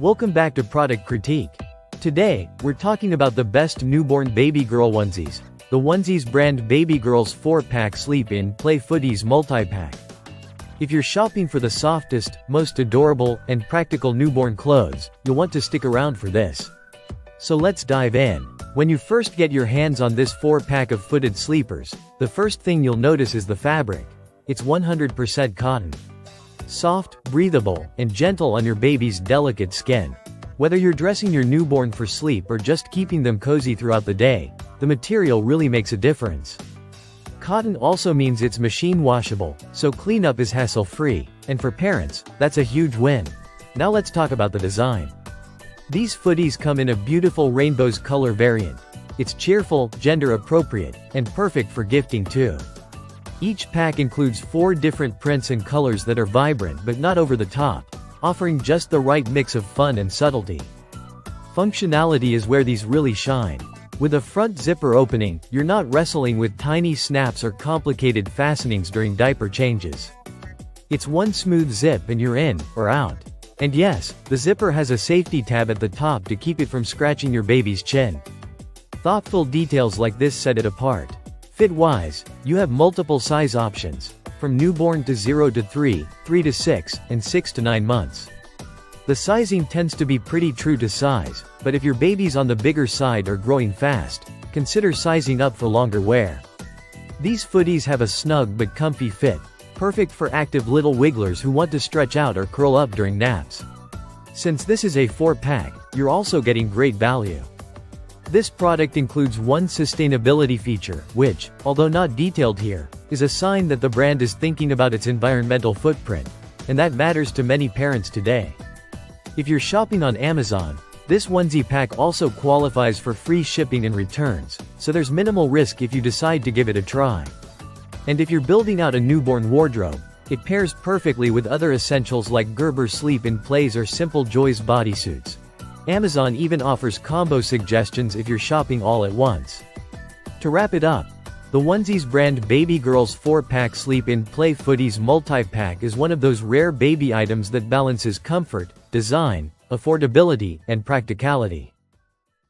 Welcome back to Product Critique. Today, we're talking about the best newborn baby girl onesies. The Onesies brand Baby Girl's 4-pack Sleep-In Play Footies multi-pack. If you're shopping for the softest, most adorable, and practical newborn clothes, you'll want to stick around for this. So let's dive in. When you first get your hands on this 4-pack of footed sleepers, the first thing you'll notice is the fabric. It's 100% cotton. Soft, breathable, and gentle on your baby's delicate skin. Whether you're dressing your newborn for sleep or just keeping them cozy throughout the day, the material really makes a difference. Cotton also means it's machine washable, so cleanup is hassle-free, and for parents, that's a huge win. Now let's talk about the design. These footies come in a beautiful rainbows color variant. It's cheerful, gender-appropriate, and perfect for gifting too. Each pack includes 4 different prints and colors that are vibrant but not over the top, offering just the right mix of fun and subtlety. Functionality is where these really shine. With a front zipper opening, you're not wrestling with tiny snaps or complicated fastenings during diaper changes. It's one smooth zip and you're in, or out. And yes, the zipper has a safety tab at the top to keep it from scratching your baby's chin. Thoughtful details like this set it apart. Fit-wise, you have multiple size options, from newborn to 0 to 3, 3 to 6, and 6 to 9 months. The sizing tends to be pretty true to size, but if your baby's on the bigger side or growing fast, consider sizing up for longer wear. These footies have a snug but comfy fit, perfect for active little wigglers who want to stretch out or curl up during naps. Since this is a 4-pack, you're also getting great value. This product includes one sustainability feature, which, although not detailed here, is a sign that the brand is thinking about its environmental footprint, and that matters to many parents today. If you're shopping on Amazon, this onesie pack also qualifies for free shipping and returns, so there's minimal risk if you decide to give it a try. And if you're building out a newborn wardrobe, it pairs perfectly with other essentials like Gerber Sleep-In Plays or Simple Joys bodysuits. Amazon even offers combo suggestions if you're shopping all at once. To wrap it up, the Onesies brand Baby Girl's 4-pack Sleep-In Play Footies multi-pack is one of those rare baby items that balances comfort, design, affordability, and practicality.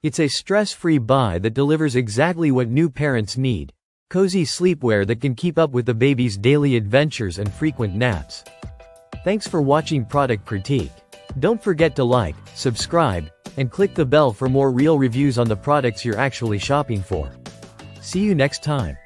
It's a stress-free buy that delivers exactly what new parents need: cozy sleepwear that can keep up with the baby's daily adventures and frequent naps. Thanks for watching Product Critique. Don't forget to like, subscribe, and click the bell for more real reviews on the products you're actually shopping for. See you next time.